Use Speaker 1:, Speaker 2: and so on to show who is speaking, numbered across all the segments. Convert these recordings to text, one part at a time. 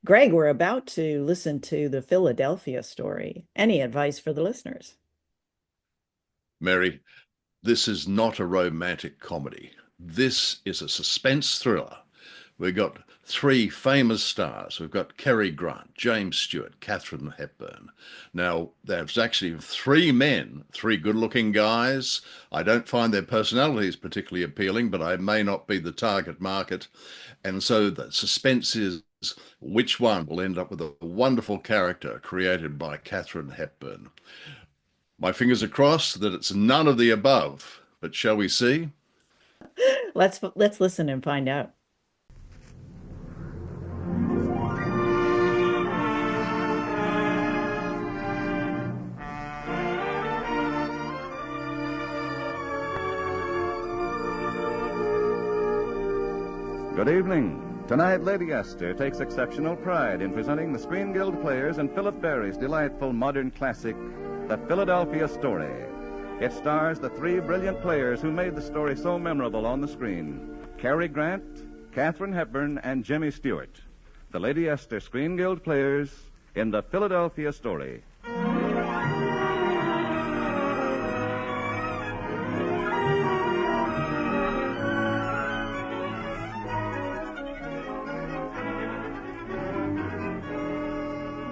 Speaker 1: Greg, we're about to listen to the Philadelphia story. Any advice for the listeners?
Speaker 2: Mary, this is not a romantic comedy. This is a suspense thriller. We've got three famous stars. We've got Cary Grant, James Stewart, Katharine Hepburn. Now, there's actually three men, three good-looking guys. I don't find their personalities particularly appealing, but I may not be the target market. And so the suspense is which one will end up with a wonderful character created by Katharine Hepburn. My fingers are crossed that it's none of the above, but shall we see?
Speaker 1: Let's listen and find out.
Speaker 3: Good evening. Tonight, Lady Ester takes exceptional pride in presenting the Screen Guild players and Philip Berry's delightful modern classic, The Philadelphia Story. It stars the three brilliant players who made the story so memorable on the screen: Cary Grant, Katharine Hepburn, and Jimmy Stewart. The Lady Ester Screen Guild players in The Philadelphia Story.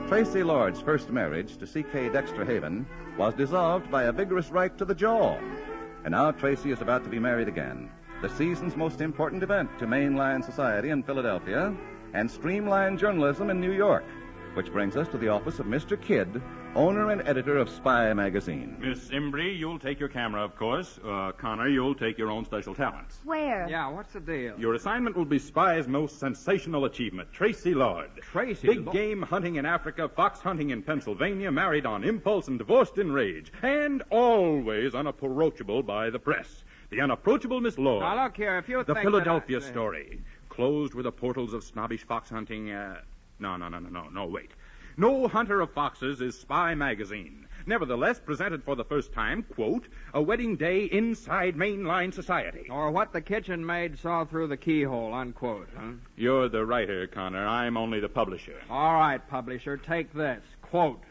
Speaker 3: Tracy Lord's first marriage to C.K. Dexter Haven was dissolved by a vigorous right to the jaw. And now Tracy is about to be married again. The season's most important event to mainline society in Philadelphia and streamline journalism in New York. Which brings us to the office of Mr. Kidd, owner and editor of Spy magazine.
Speaker 4: Miss Imbrie, you'll take your camera, of course. Connor, you'll take your own special talents.
Speaker 5: Where?
Speaker 6: Yeah, what's the deal?
Speaker 4: Your assignment will be Spy's most sensational achievement, Tracy Lord.
Speaker 6: Tracy
Speaker 4: Big
Speaker 6: Lord?
Speaker 4: game hunting in Africa, fox hunting in Pennsylvania, married on impulse and divorced in rage, and always unapproachable by the press. The unapproachable Miss Lord.
Speaker 6: Now, look here, if you
Speaker 4: The
Speaker 6: think
Speaker 4: Philadelphia
Speaker 6: that
Speaker 4: story. Closed with the portals of snobbish fox hunting, No, wait. No hunter of foxes is Spy magazine. Nevertheless, presented for the first time, quote, a wedding day inside mainline society.
Speaker 6: Or what the kitchen maid saw through the keyhole, unquote, huh?
Speaker 4: You're the writer, Connor. I'm only the publisher.
Speaker 6: All right, publisher, take this. Quote,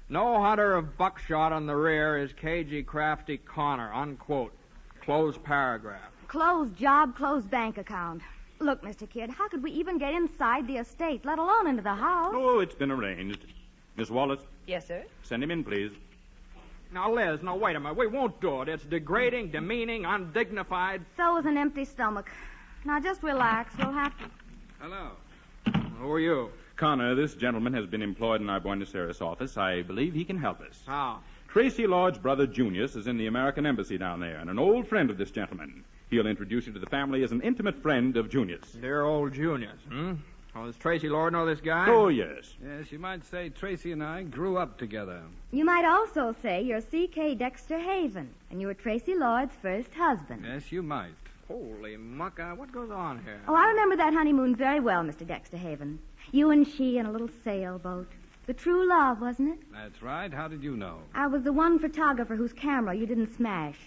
Speaker 6: no hunter of buckshot on the rear is cagey, crafty Connor, unquote. Close paragraph.
Speaker 5: Closed job, closed bank account. Look, Mr. Kidd, how could we even get inside the estate, let alone into the house?
Speaker 4: Oh, it's been arranged. Miss Wallace?
Speaker 5: Yes, sir.
Speaker 4: Send him in, please.
Speaker 6: Now, Liz, no, wait a minute. We won't do it. It's degrading, demeaning, undignified.
Speaker 5: So is an empty stomach. Now, just relax. We'll have to...
Speaker 6: Hello. Who are you?
Speaker 4: Connor, this gentleman has been employed in our Buenos Aires office. I believe he can help us.
Speaker 6: How?
Speaker 4: Tracy Lord's brother, Junius, is in the American embassy down there, and an old friend of this gentleman. He'll introduce you to the family as an intimate friend of Junius.
Speaker 6: Dear old Junius, Oh, does Tracy Lord know this guy?
Speaker 4: Oh, yes.
Speaker 7: Yes, you might say Tracy and I grew up together.
Speaker 5: You might also say you're C.K. Dexter Haven, and you were Tracy Lord's first husband.
Speaker 7: Yes, you might.
Speaker 6: Holy muck, what goes on here?
Speaker 5: Oh, I remember that honeymoon very well, Mr. Dexter Haven. You and she in a little sailboat. The true love, wasn't it?
Speaker 7: That's right. How did you know?
Speaker 5: I was the one photographer whose camera you didn't smash.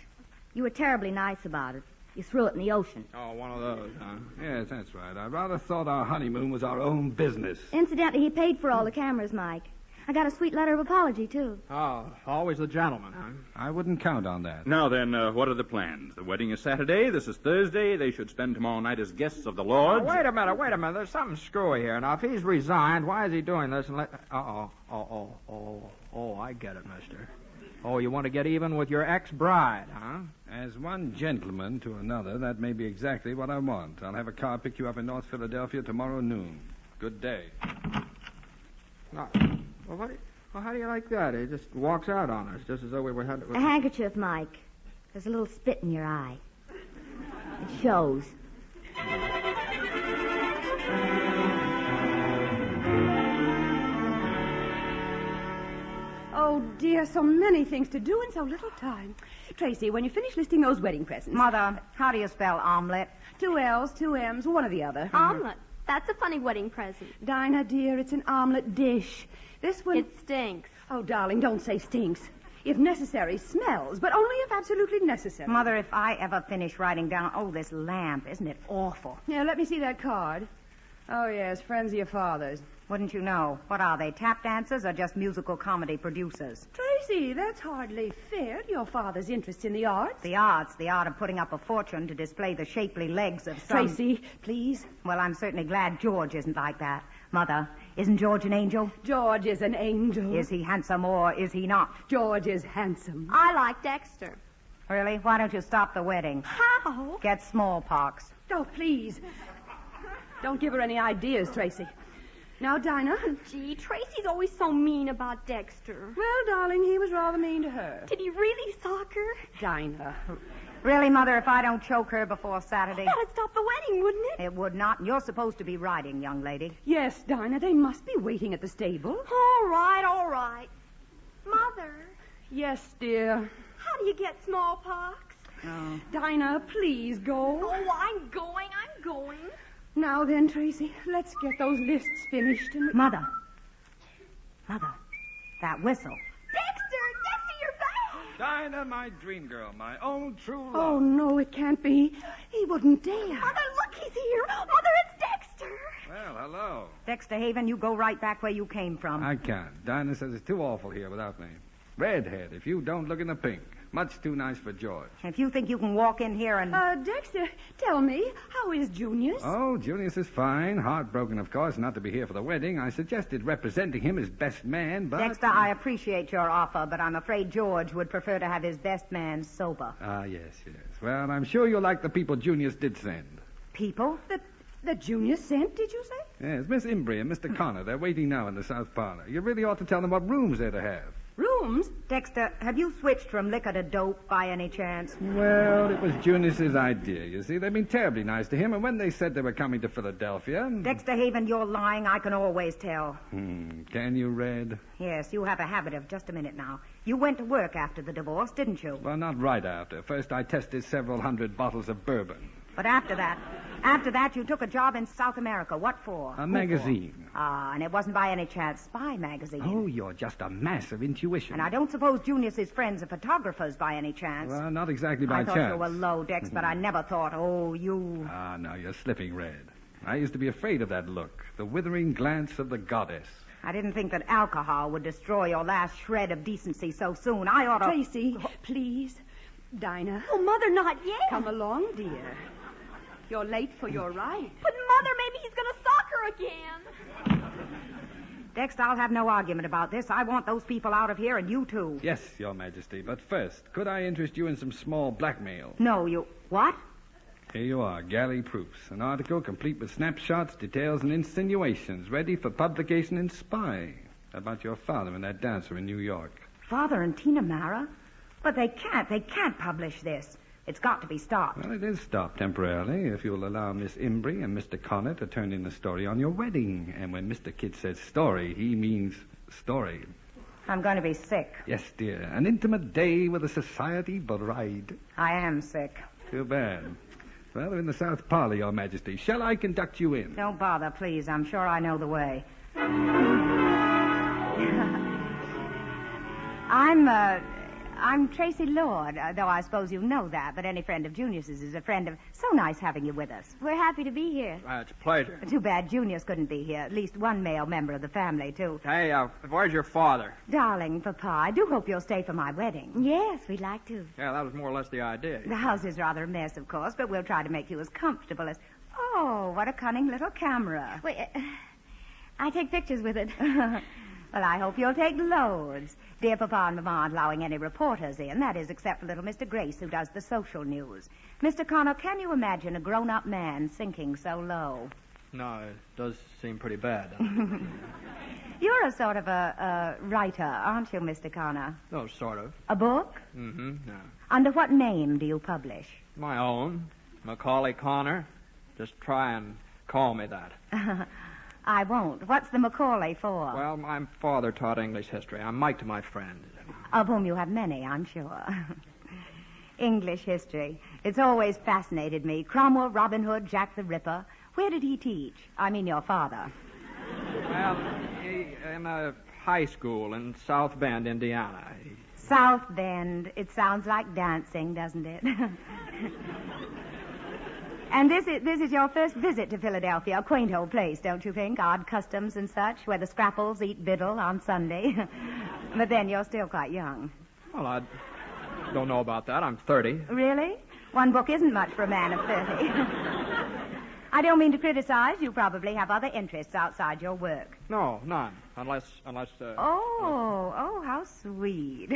Speaker 5: You were terribly nice about it. You threw it in the ocean.
Speaker 6: Oh, one of those, huh?
Speaker 7: Yes, that's right. I rather thought our honeymoon was our own business.
Speaker 5: Incidentally, he paid for all the cameras, Mike. I got a sweet letter of apology, too.
Speaker 6: Oh, always the gentleman, huh?
Speaker 7: I wouldn't count on that.
Speaker 4: Now then, what are the plans? The wedding is Saturday. This is Thursday. They should spend tomorrow night as guests of the Lords.
Speaker 6: Wait a minute. There's something screwy here. Now, if he's resigned, why is he doing this? And I get it, mister. Oh, you want to get even with your ex-bride, huh?
Speaker 7: As one gentleman to another, that may be exactly what I want. I'll have a car pick you up in North Philadelphia tomorrow noon. Good day.
Speaker 6: No. Well, how do you like that? He just walks out on us, just as though we were...
Speaker 5: A handkerchief, Mike. There's a little spit in your eye. It shows.
Speaker 8: Oh, dear, so many things to do in so little time. Tracy, when you finish listing those wedding presents...
Speaker 9: Mother, how do you spell omelet?
Speaker 8: 2 L's, 2 M's, one or the other.
Speaker 10: Omelet. That's a funny wedding present.
Speaker 8: Dinah, dear, it's an omelet dish. This one...
Speaker 10: It stinks.
Speaker 8: Oh, darling, don't say stinks. If necessary, smells, but only if absolutely necessary.
Speaker 9: Mother, if I ever finish writing down, this lamp, isn't it awful?
Speaker 8: Yeah, let me see that card. Oh, yes, friends of your father's.
Speaker 9: Wouldn't you know? What are they, tap dancers or just musical comedy producers?
Speaker 8: Tracy, that's hardly fair to your father's interest in the arts.
Speaker 9: The arts, the art of putting up a fortune to display the shapely legs of some...
Speaker 8: Tracy, please.
Speaker 9: Well, I'm certainly glad George isn't like that. Mother, isn't George an angel?
Speaker 8: George is an angel.
Speaker 9: Is he handsome or is he not?
Speaker 8: George is handsome.
Speaker 10: I like Dexter.
Speaker 9: Really? Why don't you stop the wedding?
Speaker 10: How?
Speaker 9: Get smallpox.
Speaker 8: Oh, please. Don't give her any ideas, Tracy. Now, Dinah.
Speaker 10: Gee, Tracy's always so mean about Dexter.
Speaker 8: Well, darling, he was rather mean to her.
Speaker 10: Did he really sock her?
Speaker 8: Dinah.
Speaker 9: Really, Mother, if I don't choke her before Saturday...
Speaker 10: That'd stop the wedding, wouldn't it?
Speaker 9: It would not. You're supposed to be riding, young lady.
Speaker 8: Yes, Dinah, they must be waiting at the stable.
Speaker 10: All right, all right. Mother,
Speaker 8: Yes, dear.
Speaker 10: how do you get smallpox?
Speaker 9: Oh.
Speaker 8: Dinah, please go.
Speaker 10: Oh, I'm going.
Speaker 8: Now then, Tracy, let's get those lists finished and...
Speaker 9: Mother, that whistle.
Speaker 10: Dexter, you're back.
Speaker 7: Dinah, my dream girl, my own true love.
Speaker 8: Oh, no, it can't be. He wouldn't dare.
Speaker 10: Mother, look, he's here. Mother, it's Dexter.
Speaker 7: Well, hello.
Speaker 9: Dexter Haven, you go right back where you came from.
Speaker 7: I can't. Dinah says it's too awful here without me. Redhead, if you don't look in the pink. Much too nice for George.
Speaker 9: If you think you can walk in here and...
Speaker 8: Dexter, tell me, how is Junius?
Speaker 7: Oh, Junius is fine. Heartbroken, of course, not to be here for the wedding. I suggested representing him as best man, but...
Speaker 9: Dexter, I appreciate your offer, but I'm afraid George would prefer to have his best man sober.
Speaker 7: Ah, yes. Well, I'm sure you'll like the people Junius did send.
Speaker 9: People?
Speaker 8: That Junius sent, did you say?
Speaker 7: Yes, Miss Imbrie and Mr. Connor. They're waiting now in the south parlor. You really ought to tell them what rooms they're to have.
Speaker 8: Rooms?
Speaker 9: Dexter, have you switched from liquor to dope by any chance?
Speaker 7: Well, it was Junius's idea, you see. They've been terribly nice to him, and when they said they were coming to Philadelphia...
Speaker 9: Dexter Haven, you're lying. I can always tell.
Speaker 7: Can you, Red?
Speaker 9: Yes, you have a habit of... Just a minute now. You went to work after the divorce, didn't you?
Speaker 7: Well, not right after. First, I tested several hundred bottles of bourbon.
Speaker 9: But after that, you took a job in South America. What for?
Speaker 7: A magazine.
Speaker 9: Ah, and it wasn't by any chance Spy magazine.
Speaker 7: Oh, you're just a mass of intuition.
Speaker 9: And I don't suppose Junius's friends are photographers by any chance.
Speaker 7: Well, not exactly by chance.
Speaker 9: I thought you were low, Dex, but I never thought, you...
Speaker 7: Ah, no, you're slipping, Red. I used to be afraid of that look, the withering glance of the goddess.
Speaker 9: I didn't think that alcohol would destroy your last shred of decency so soon. I ought to...
Speaker 8: Tracy, please. Dinah.
Speaker 10: Oh, Mother, not yet.
Speaker 8: Come along, dear. You're late for your ride.
Speaker 10: But, Mother, maybe he's going to sock her again.
Speaker 9: Dexter, I'll have no argument about this. I want those people out of here, and you too.
Speaker 7: Yes, Your Majesty. But first, could I interest you in some small blackmail?
Speaker 9: No, you... What?
Speaker 7: Here you are, galley proofs. An article complete with snapshots, details, and insinuations, ready for publication in Spy. About your father and that dancer in New York.
Speaker 9: Father and Tina Mara? But they can't publish this. It's got to be stopped.
Speaker 7: Well, it is stopped temporarily, if you'll allow Miss Imbrie and Mr. Connor to turn in the story on your wedding. And when Mr. Kidd says story, he means story.
Speaker 9: I'm going to be sick.
Speaker 7: Yes, dear. An intimate day with a society bride.
Speaker 9: I am sick.
Speaker 7: Too bad. Well, they're in the south parlor, Your Majesty. Shall I conduct you in?
Speaker 9: Don't bother, please. I'm sure I know the way. I'm Tracy Lord, though I suppose you know that, but any friend of Junius's is a friend of... So nice having you with us.
Speaker 5: We're happy to be here.
Speaker 6: It's a pleasure.
Speaker 9: Too bad Junius couldn't be here. At least one male member of the family, too.
Speaker 6: Hey, where's your father?
Speaker 9: Darling, Papa, I do hope you'll stay for my wedding.
Speaker 5: Yes, we'd like to.
Speaker 6: Yeah, that was more or less the idea.
Speaker 9: The house is rather a mess, of course, but we'll try to make you as comfortable as... Oh, what a cunning little camera.
Speaker 5: Wait, I take pictures with it.
Speaker 9: Well, I hope you'll take loads. Dear Papa and Mama aren't allowing any reporters in, that is, except for little Mr. Grace, who does the social news. Mr. Connor, can you imagine a grown-up man sinking so low?
Speaker 6: No, it does seem pretty bad.
Speaker 9: You're a sort of a writer, aren't you, Mr. Connor?
Speaker 6: Oh, sort of.
Speaker 9: A book?
Speaker 6: Mm-hmm, yeah.
Speaker 9: Under what name do you publish?
Speaker 6: My own, Macaulay Connor. Just try and call me that.
Speaker 9: I won't. What's the Macaulay for?
Speaker 6: Well, my father taught English history. I'm Mike to my friend.
Speaker 9: Of whom you have many, I'm sure. English history. It's always fascinated me. Cromwell, Robin Hood, Jack the Ripper. Where did he teach? I mean your father.
Speaker 6: Well, in a high school in South Bend, Indiana.
Speaker 9: South Bend. It sounds like dancing, doesn't it? And this is your first visit to Philadelphia. A quaint old place, don't you think? Odd customs and such, where the scrapples eat biddle on Sunday. But then you're still quite young.
Speaker 6: Well, I don't know about that. I'm 30.
Speaker 9: Really? One book isn't much for a man of 30. I don't mean to criticize. You probably have other interests outside your work.
Speaker 6: No, none. Unless.
Speaker 9: Oh, how sweet.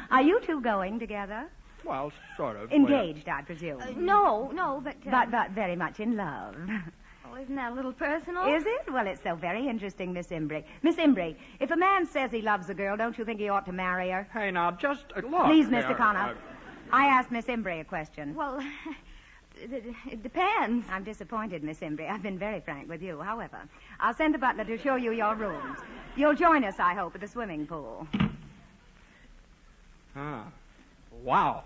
Speaker 9: Are you two going together?
Speaker 6: Well, sort of.
Speaker 9: Engaged, I presume.
Speaker 5: No, but...
Speaker 9: But very much in love.
Speaker 5: Oh, isn't that a little personal?
Speaker 9: Is it? Well, it's so very interesting, Miss Imbrie. Miss Imbrie, if a man says he loves a girl, don't you think he ought to marry her?
Speaker 6: Hey, now, just look.
Speaker 9: Please, Mr. Connor. I asked Miss Imbrie a question.
Speaker 5: Well, it depends.
Speaker 9: I'm disappointed, Miss Imbrie. I've been very frank with you. However, I'll send the butler to show you your rooms. You'll join us, I hope, at the swimming pool.
Speaker 6: Ah. Wow.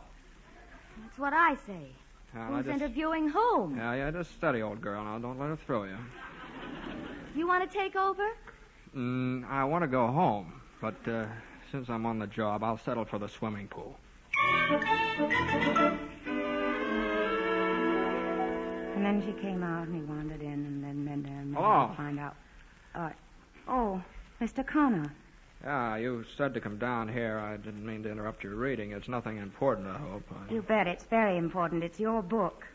Speaker 5: That's what I say. Who's interviewing whom?
Speaker 6: Yeah, just steady, old girl. Now, don't let her throw you.
Speaker 5: You want to take over?
Speaker 6: I want to go home, but since I'm on the job, I'll settle for the swimming pool.
Speaker 9: And then she came out, and he wandered in, and then
Speaker 6: Hello.
Speaker 9: Find out. Mr. Connor.
Speaker 6: Yeah, you said to come down here. I didn't mean to interrupt your reading. It's nothing important, I hope.
Speaker 9: You bet. It's very important. It's your book.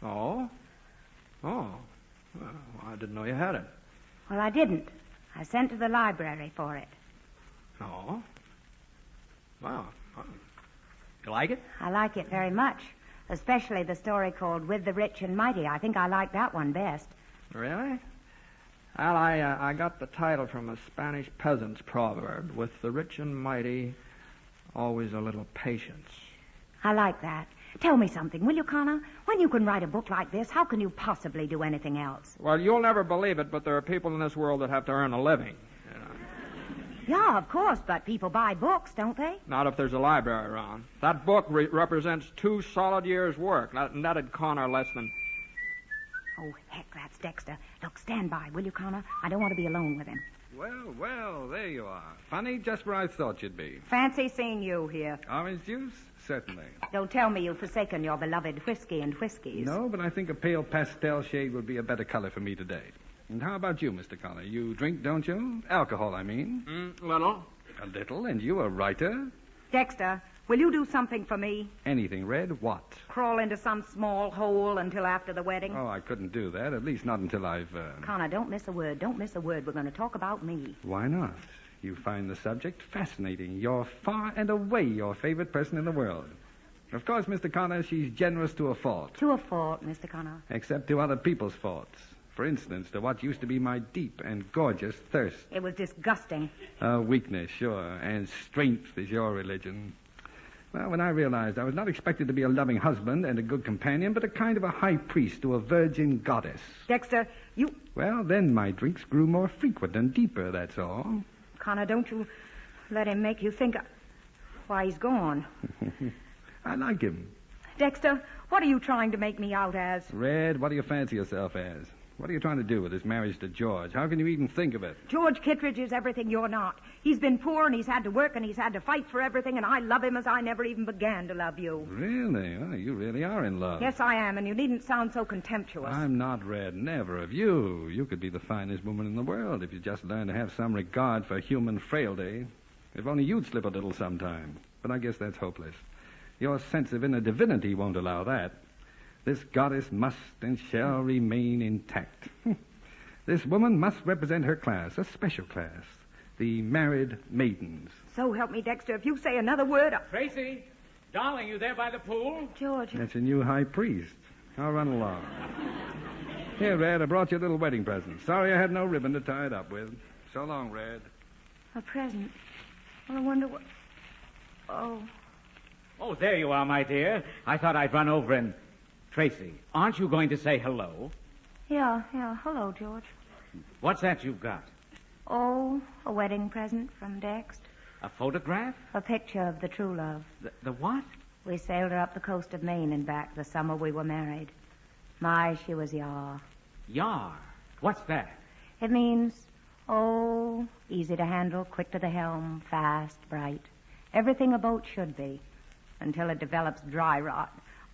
Speaker 6: Oh? Oh. Well, I didn't know you had it.
Speaker 9: Well, I didn't. I sent to the library for it.
Speaker 6: Oh? Wow. You like it?
Speaker 9: I like it very much. Especially the story called With the Rich and Mighty. I think I like that one best.
Speaker 6: Really? Well, I got the title from a Spanish peasant's proverb. With the rich and mighty, always a little patience.
Speaker 9: I like that. Tell me something, will you, Connor? When you can write a book like this, how can you possibly do anything else?
Speaker 6: Well, you'll never believe it, but there are people in this world that have to earn a living. You know.
Speaker 9: Yeah, of course, but people buy books, don't they?
Speaker 6: Not if there's a library around. That book represents 2 solid years' work, and that'd Connor less than...
Speaker 9: Oh, heck, that's Dexter. Look, stand by, will you, Connor? I don't want to be alone with him.
Speaker 7: Well, there you are. Funny, just where I thought you'd be.
Speaker 9: Fancy seeing you here.
Speaker 7: Orange juice? Certainly.
Speaker 9: Don't tell me you've forsaken your beloved whiskey and whiskeys.
Speaker 7: No, but I think a pale pastel shade would be a better color for me today. And how about you, Mr. Connor? You drink, don't you? Alcohol, I mean.
Speaker 6: Little.
Speaker 7: A little, and you a writer?
Speaker 9: Dexter, will you do something for me?
Speaker 7: Anything, Red? What?
Speaker 9: Crawl into some small hole until after the wedding?
Speaker 7: Oh, I couldn't do that, at least not until I've...
Speaker 9: Connor, don't miss a word. Don't miss a word. We're going to talk about me.
Speaker 7: Why not? You find the subject fascinating. You're far and away your favorite person in the world. Of course, Mr. Connor, she's generous to a fault.
Speaker 9: To a fault, Mr. Connor.
Speaker 7: Except to other people's faults. For instance, to what used to be my deep and gorgeous thirst.
Speaker 9: It was disgusting.
Speaker 7: Weakness, sure, and strength is your religion. Well, when I realized I was not expected to be a loving husband and a good companion, but a kind of a high priest to a virgin goddess.
Speaker 9: Dexter, you...
Speaker 7: Well, then my drinks grew more frequent and deeper, that's all.
Speaker 9: Connor, don't you let him make you think... Why, he's gone.
Speaker 7: I like him.
Speaker 9: Dexter, what are you trying to make me out as?
Speaker 7: Red, what do you fancy yourself as? What are you trying to do with this marriage to George? How can you even think of it?
Speaker 9: George Kittredge is everything you're not. He's been poor, and he's had to work, and he's had to fight for everything, and I love him as I never even began to love you.
Speaker 7: Really? Oh, you really are in love.
Speaker 9: Yes, I am, and you needn't sound so contemptuous.
Speaker 7: I'm not, Red. Never of you. You could be the finest woman in the world if you just learn to have some regard for human frailty. If only you'd slip a little sometime. But I guess that's hopeless. Your sense of inner divinity won't allow that. This goddess must and shall remain intact. This woman must represent her class, a special class, the married maidens.
Speaker 9: So help me, Dexter, if you say another word...
Speaker 11: Tracy, darling, you there by the pool?
Speaker 9: George...
Speaker 7: That's a new high priest. I'll run along. Here, Red, I brought you a little wedding present. Sorry I had no ribbon to tie it up with. So long, Red.
Speaker 9: A present? Well, I wonder what...
Speaker 11: Oh, there you are, my dear. I thought I'd run over and... Tracy, aren't you going to say hello?
Speaker 9: Yeah. Hello, George.
Speaker 11: What's that you've got?
Speaker 9: Oh, a wedding present from Dexter.
Speaker 11: A photograph?
Speaker 9: A picture of the true love.
Speaker 11: The what?
Speaker 9: We sailed her up the coast of Maine and back the summer we were married. My, she was yar.
Speaker 11: Yar? What's that?
Speaker 9: It means, easy to handle, quick to the helm, fast, bright. Everything a boat should be, until it develops dry rot.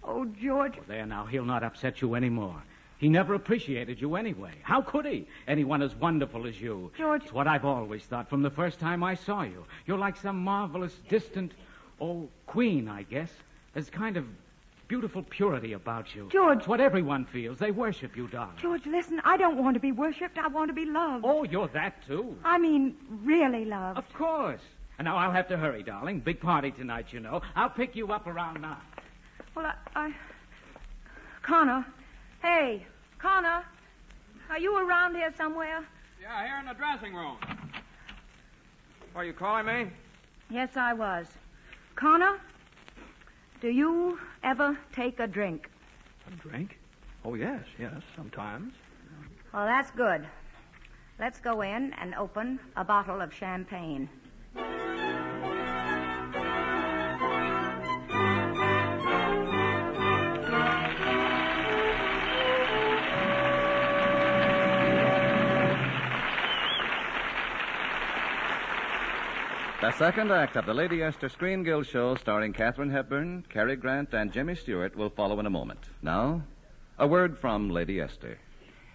Speaker 8: Oh, George.
Speaker 11: Oh, there now, he'll not upset you anymore. He never appreciated you anyway. How could he? Anyone as wonderful as you.
Speaker 8: George.
Speaker 11: It's what I've always thought from the first time I saw you. You're like some marvelous, distant, queen, I guess. There's kind of beautiful purity about you.
Speaker 8: George.
Speaker 11: It's what everyone feels. They worship you, darling.
Speaker 8: George, listen, I don't want to be worshipped. I want to be loved.
Speaker 11: Oh, you're that, too.
Speaker 8: I mean, really loved.
Speaker 11: Of course. And now I'll have to hurry, darling. Big party tonight, you know. I'll pick you up around 9.
Speaker 8: Well, Connor. Hey, Connor. Are you around here somewhere?
Speaker 6: Yeah, here in the dressing room. What, are you calling me?
Speaker 8: Yes, I was. Connor, do you ever take a drink?
Speaker 6: A drink? Oh, yes, sometimes.
Speaker 9: Well, that's good. Let's go in and open a bottle of champagne.
Speaker 3: The second act of the Lady Ester Screen Guild show starring Katharine Hepburn, Cary Grant, and Jimmy Stewart will follow in a moment. Now, a word from Lady Ester.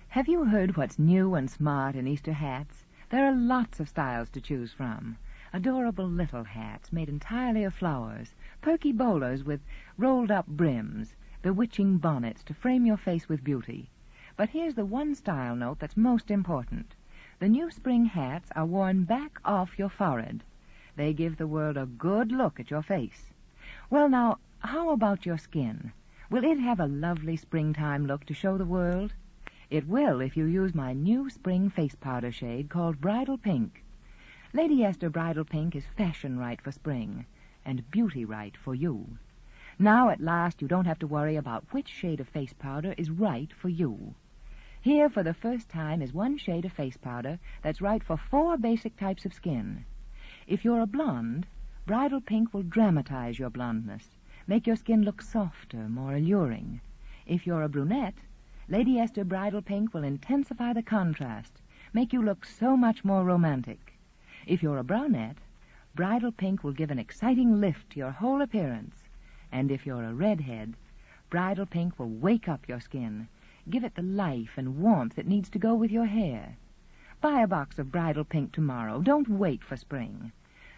Speaker 12: Have you heard what's new and smart in Easter hats? There are lots of styles to choose from. Adorable little hats made entirely of flowers, perky bowlers with rolled-up brims, bewitching bonnets to frame your face with beauty. But here's the one style note that's most important. The new spring hats are worn back off your forehead. They give the world a good look at your face. Well, now, how about your skin? Will it have a lovely springtime look to show the world? It will if you use my new spring face powder shade called Bridal Pink. Lady Ester Bridal Pink is fashion right for spring and beauty right for you. Now, at last, you don't have to worry about which shade of face powder is right for you. Here, for the first time, is one shade of face powder that's right for 4 basic types of skin. If you're a blonde, Bridal Pink will dramatize your blondness, make your skin look softer, more alluring. If you're a brunette, Lady Ester Bridal Pink will intensify the contrast, make you look so much more romantic. If you're a brunette, Bridal Pink will give an exciting lift to your whole appearance. And if you're a redhead, Bridal Pink will wake up your skin, give it the life and warmth it needs to go with your hair. Buy a box of Bridal Pink tomorrow. Don't wait for spring.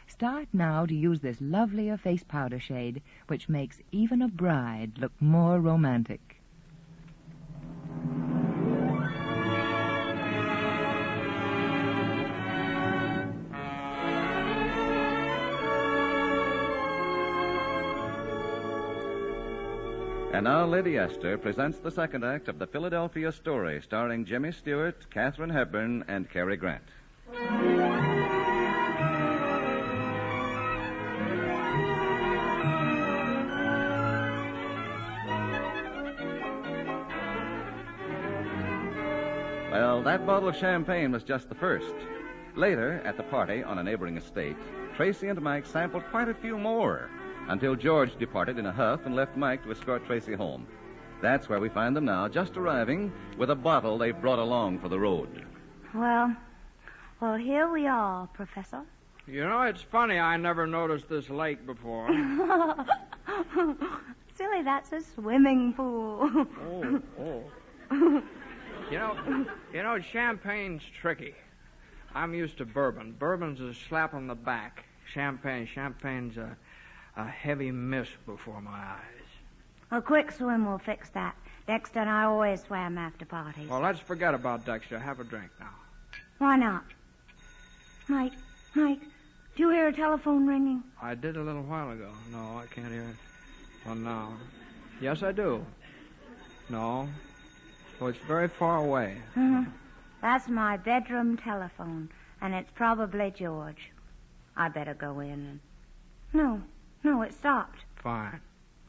Speaker 12: Start now to use this lovelier face powder shade, which makes even a bride look more romantic.
Speaker 3: And now Lady Ester presents the second act of the Philadelphia story starring Jimmy Stewart, Katharine Hepburn, and Cary Grant. Well, that bottle of champagne was just the first. Later, at the party on a neighboring estate, Tracy and Mike sampled quite a few more, until George departed in a huff and left Mike to escort Tracy home. That's where we find them now, just arriving with a bottle they've brought along for the road.
Speaker 5: Well, here we are, Professor.
Speaker 6: You know, it's funny I never noticed this lake before.
Speaker 5: Silly, that's a swimming pool.
Speaker 6: Oh. You know, champagne's tricky. I'm used to bourbon. Bourbon's a slap on the back. Champagne's a heavy mist before my eyes.
Speaker 5: A quick swim will fix that. Dexter and I always swam after parties.
Speaker 6: Well, let's forget about Dexter. Have a drink now.
Speaker 5: Why not? Mike, do you hear a telephone ringing?
Speaker 6: I did a little while ago. No, I can't hear it. Well, no. Yes, I do. No. Oh, it's very far away.
Speaker 5: Mm-hmm. That's my bedroom telephone, and it's probably George. I better go in and... No, it stopped.
Speaker 6: Fine.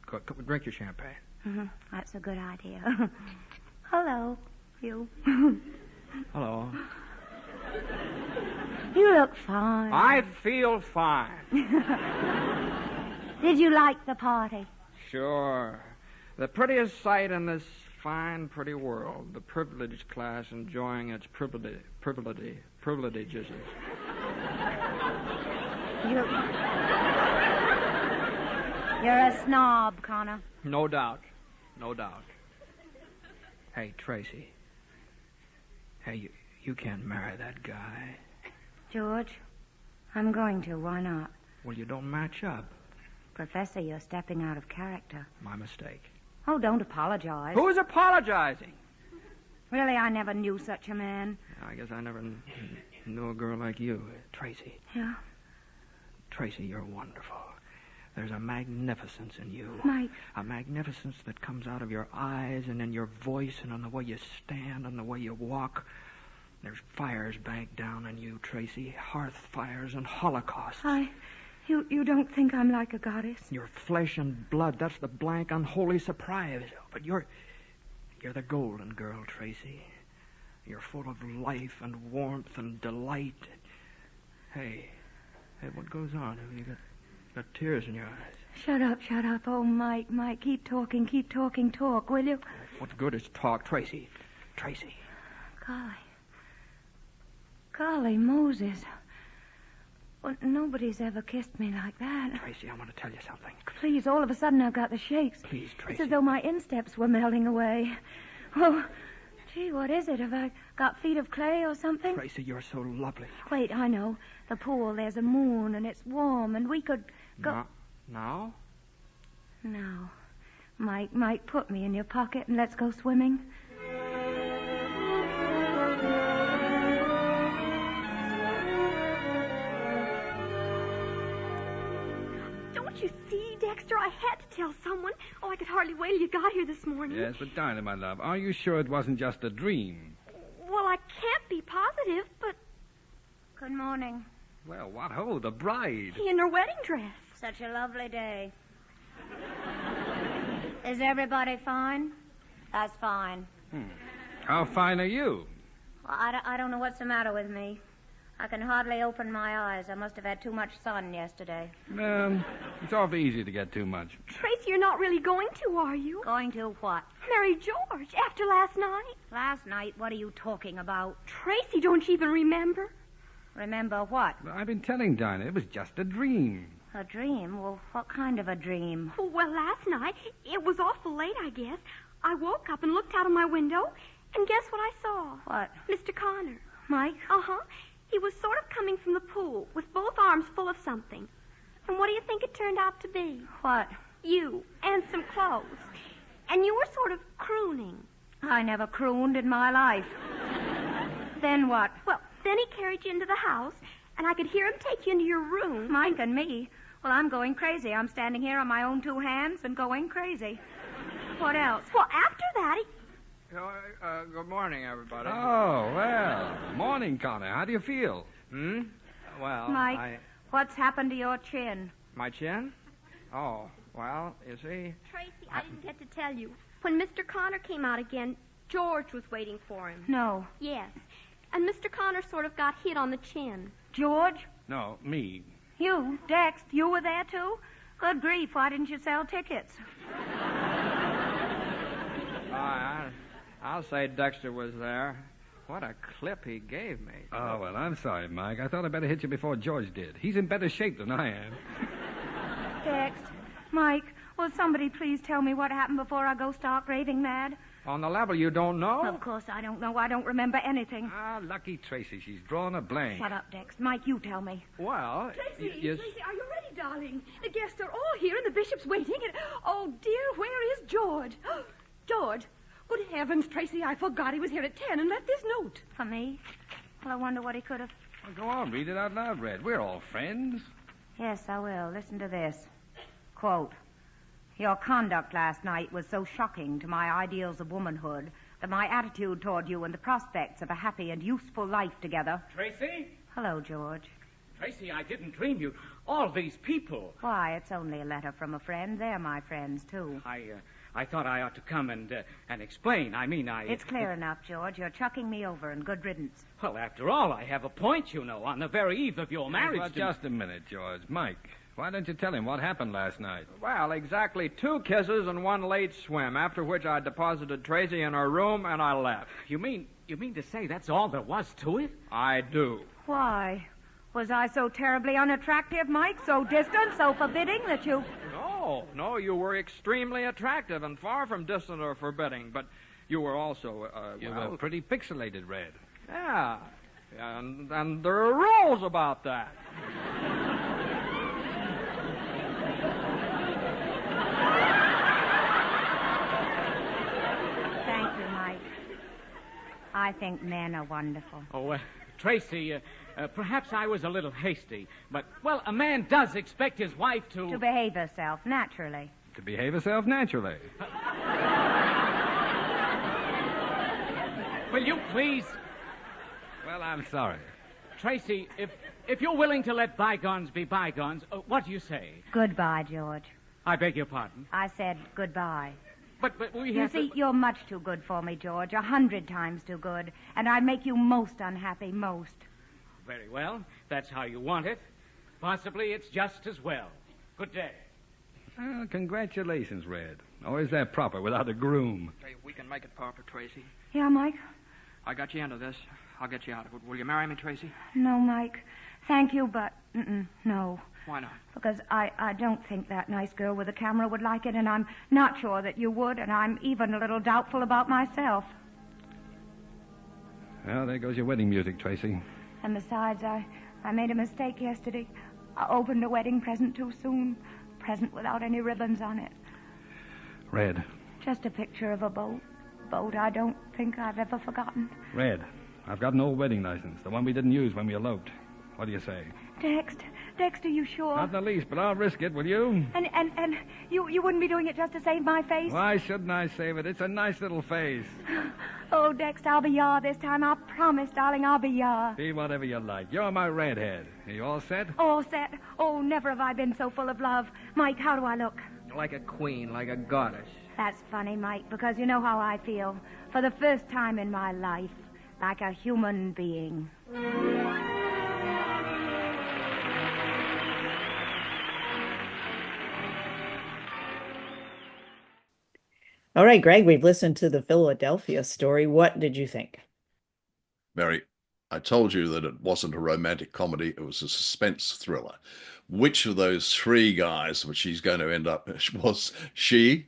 Speaker 6: Go, drink your champagne.
Speaker 5: Mm-hmm. That's a good idea. Hello, you.
Speaker 6: Hello.
Speaker 5: You look fine.
Speaker 6: I feel fine.
Speaker 5: Did you like the party?
Speaker 6: Sure. The prettiest sight in this fine, pretty world. The privileged class enjoying its privileges.
Speaker 5: You're a snob, Connor.
Speaker 6: No doubt. No doubt. Hey, Tracy. Hey, you can't marry that guy.
Speaker 9: George, I'm going to. Why not?
Speaker 6: Well, you don't match up.
Speaker 9: Professor, you're stepping out of character.
Speaker 6: My mistake.
Speaker 9: Oh, don't apologize.
Speaker 6: Who's apologizing?
Speaker 9: Really, I never knew such a man.
Speaker 6: I guess I never knew a girl like you, Tracy.
Speaker 9: Yeah?
Speaker 6: Tracy, you're wonderful. There's a magnificence in you.
Speaker 9: Mike.
Speaker 6: A magnificence that comes out of your eyes and in your voice and on the way you stand and the way you walk. There's fires banked down on you, Tracy. Hearth fires and holocausts.
Speaker 9: You don't think I'm like a goddess?
Speaker 6: Your flesh and blood, that's the blank, unholy surprise. But you're the golden girl, Tracy. You're full of life and warmth and delight. Hey, what goes on? You got tears in your eyes.
Speaker 9: Shut up. Oh, Mike, keep talking, talk, will you?
Speaker 6: What good is talk, Tracy?
Speaker 9: Golly, Moses. Well, nobody's ever kissed me like that.
Speaker 6: Tracy, I want to tell you something.
Speaker 9: Please, all of a sudden I've got the shakes.
Speaker 6: Please, Tracy.
Speaker 9: It's as though my insteps were melting away. Oh, gee, what is it? Have I got feet of clay or something?
Speaker 6: Tracy, you're so lovely.
Speaker 9: Wait, I know. The pool, there's a moon, and it's warm, and we could go...
Speaker 6: Now?
Speaker 9: No. Mike, put me in your pocket and let's go swimming.
Speaker 10: You see, Dexter, I had to tell someone. Oh, I could hardly wait till you got here this morning.
Speaker 7: Yes, but Dinah, my love, are you sure it wasn't just a dream?
Speaker 10: Well, I can't be positive, but...
Speaker 9: Good morning.
Speaker 7: Well, what ho, the bride.
Speaker 10: In her wedding dress.
Speaker 9: Such a lovely day. Is everybody fine? That's fine.
Speaker 7: How fine are you?
Speaker 9: Well, I don't know what's the matter with me. I can hardly open my eyes. I must have had too much sun yesterday.
Speaker 7: It's awfully easy to get too much.
Speaker 10: Tracy, you're not really going to, are you?
Speaker 9: Going to what?
Speaker 10: Marry George after last night.
Speaker 9: Last night? What are you talking about?
Speaker 10: Tracy, don't you even remember?
Speaker 9: Remember what?
Speaker 7: Well, I've been telling Dinah it was just a dream.
Speaker 9: A dream? Well, what kind of a dream?
Speaker 10: Well, last night, it was awful late, I guess. I woke up and looked out of my window, and guess what I saw?
Speaker 9: What?
Speaker 10: Mr. Connor.
Speaker 9: Mike?
Speaker 10: Uh-huh. He was sort of coming from the pool with both arms full of something. And what do you think it turned out to be?
Speaker 9: What?
Speaker 10: You, and some clothes. And you were sort of crooning.
Speaker 9: I never crooned in my life. Then what?
Speaker 10: Well, then he carried you into the house, and I could hear him take you into your room.
Speaker 9: Mike and me? Well, I'm going crazy. I'm standing here on my own two hands and going crazy. What else?
Speaker 10: Well, after that, he...
Speaker 6: Good morning, everybody.
Speaker 7: Oh, well. Morning, Connor. How do you feel?
Speaker 6: Well,
Speaker 9: Mike, what's happened to your chin?
Speaker 6: My chin? Oh, well, you see...
Speaker 10: Tracy, I didn't get to tell you. When Mr. Connor came out again, George was waiting for him.
Speaker 9: No.
Speaker 10: Yes. And Mr. Connor sort of got hit on the chin.
Speaker 9: George?
Speaker 7: No, me.
Speaker 9: You, Dex, you were there, too? Good grief, why didn't you sell tickets?
Speaker 6: I'll say Dexter was there. What a clip he gave me.
Speaker 7: Oh, well, I'm sorry, Mike. I thought I'd better hit you before George did. He's in better shape than I am.
Speaker 9: Dex, Mike, will somebody please tell me what happened before I go stark raving mad?
Speaker 6: On the level you don't know?
Speaker 9: Of course I don't know. I don't remember anything.
Speaker 7: Lucky Tracy. She's drawn a blank.
Speaker 9: Shut up, Dex. Mike, you tell me.
Speaker 6: Well,
Speaker 8: Tracy,
Speaker 6: yes.
Speaker 8: Tracy, are you ready, darling? The guests are all here and the bishop's waiting. And, oh, dear, where is George? George. Good heavens, Tracy, I forgot he was here at 10 and left this note.
Speaker 9: For me? Well, I wonder what he could have...
Speaker 7: Well, go on, read it out loud, Red. We're all friends.
Speaker 9: Yes, I will. Listen to this. Quote, your conduct last night was so shocking to my ideals of womanhood that my attitude toward you and the prospects of a happy and useful life together...
Speaker 11: Tracy?
Speaker 9: Hello, George.
Speaker 11: Tracy, I didn't dream you. All these people.
Speaker 9: Why, it's only a letter from a friend. They're my friends, too.
Speaker 11: I thought I ought to come and explain.
Speaker 9: It's clear enough, George. You're chucking me over, and good riddance.
Speaker 11: Well, after all, I have a point, you know, on the very eve of your marriage.
Speaker 7: Well, just a minute, George. Mike, why don't you tell him what happened last night?
Speaker 6: Well, exactly 2 kisses and 1 late swim, after which I deposited Tracy in her room and I left.
Speaker 11: You mean to say that's all there was to it?
Speaker 6: I do.
Speaker 9: Why? Was I so terribly unattractive, Mike? So distant, so forbidding that you...
Speaker 6: No, No, you were extremely attractive and far from distant or forbidding, but you were also,
Speaker 7: You were pretty pixelated, Red.
Speaker 6: Yeah, and there are rules about that.
Speaker 9: Thank you, Mike. I think men are wonderful.
Speaker 11: Oh, Tracy, perhaps I was a little hasty, but, well, a man does expect his wife to...
Speaker 9: To behave herself, naturally.
Speaker 7: To behave herself naturally.
Speaker 11: Will you please...
Speaker 7: Well, I'm sorry.
Speaker 11: Tracy, if you're willing to let bygones be bygones, what do you say?
Speaker 9: Goodbye, George.
Speaker 11: I beg your pardon?
Speaker 9: I said goodbye.
Speaker 11: But we
Speaker 9: You
Speaker 11: have
Speaker 9: see,
Speaker 11: to...
Speaker 9: you're much too good for me, George, 100 times too good, and I'd make you most unhappy, most.
Speaker 11: Very well. That's how you want it. Possibly it's just as well. Good day.
Speaker 7: Well, congratulations, Red. Or is that proper without a groom?
Speaker 6: Hey, we can make it proper, Tracy.
Speaker 9: Yeah, Mike?
Speaker 6: I got you into this. I'll get you out of it. Will you marry me, Tracy?
Speaker 9: No, Mike. Thank you, but no.
Speaker 6: Why not?
Speaker 9: Because I don't think that nice girl with a camera would like it, and I'm not sure that you would, and I'm even a little doubtful about myself.
Speaker 7: Well, there goes your wedding music, Tracy.
Speaker 9: And besides, I made a mistake yesterday. I opened a wedding present too soon. Present without any ribbons on it.
Speaker 7: Red.
Speaker 9: Just a picture of a boat. Boat I don't think I've ever forgotten.
Speaker 7: Red, I've got an old wedding license, the one we didn't use when we eloped. What do you say?
Speaker 9: Dexter, you sure?
Speaker 7: Not in the least, but I'll risk it, will you?
Speaker 9: And you wouldn't be doing it just to save my face?
Speaker 7: Why shouldn't I save it? It's a nice little face.
Speaker 9: Oh, Dexter, I'll be yaw this time. I promise, darling, I'll be yaw.
Speaker 7: Be whatever you like. You're my redhead. Are you all set?
Speaker 9: All set. Oh, never have I been so full of love. Mike, how do I look?
Speaker 6: Like a queen, like a goddess.
Speaker 9: That's funny, Mike, because you know how I feel. For the first time in my life, like a human being.
Speaker 1: All right, Greg, we've listened to the Philadelphia story. What did you think?
Speaker 2: Mary, I told you that it wasn't a romantic comedy, it was a suspense thriller. Which of those three guys was she,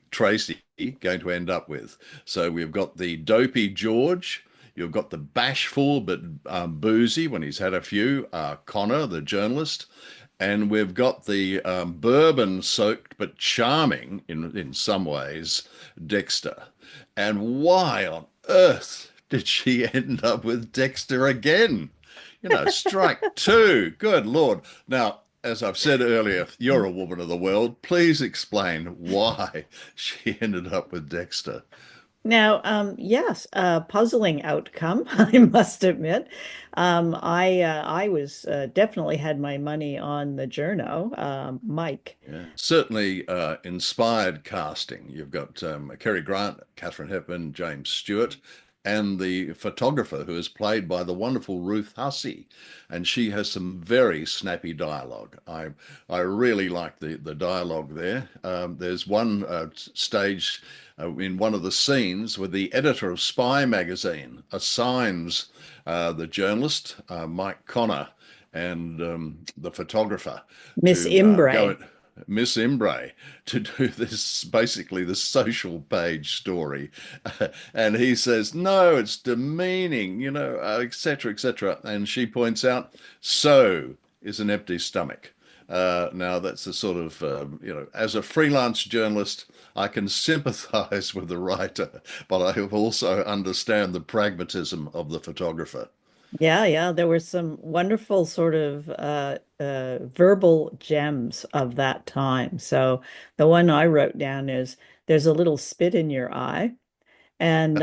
Speaker 2: Tracy, going to end up with? So we've got the dopey George, you've got the bashful but boozy when he's had a few, Connor, the journalist, and we've got the bourbon-soaked but charming, in some ways, Dexter. And why on earth did she end up with Dexter again? You know, strike two. Good Lord. Now, as I've said earlier, you're a woman of the world. Please explain why she ended up with Dexter.
Speaker 1: Now, yes, a puzzling outcome, I must admit. I was definitely had my money on the journo, Mike.
Speaker 2: Yeah. Certainly inspired casting. You've got Cary Grant, Katharine Hepburn, James Stewart, and the photographer who is played by the wonderful Ruth Hussey. And she has some very snappy dialogue. I really like the dialogue there. There's one stage in one of the scenes where the editor of Spy magazine assigns the journalist, Mike Connor, and the photographer,
Speaker 1: Miss Imbray.
Speaker 2: Miss Imbray, to do this, basically the social page story. And he says, no, it's demeaning, you know, et cetera, et cetera. And she points out, so is an empty stomach. Now, that's a sort of, as a freelance journalist, I can sympathize with the writer, but I also understand the pragmatism of the photographer.
Speaker 1: Yeah, there were some wonderful sort of verbal gems of that time. So the one I wrote down is, there's a little spit in your eye. And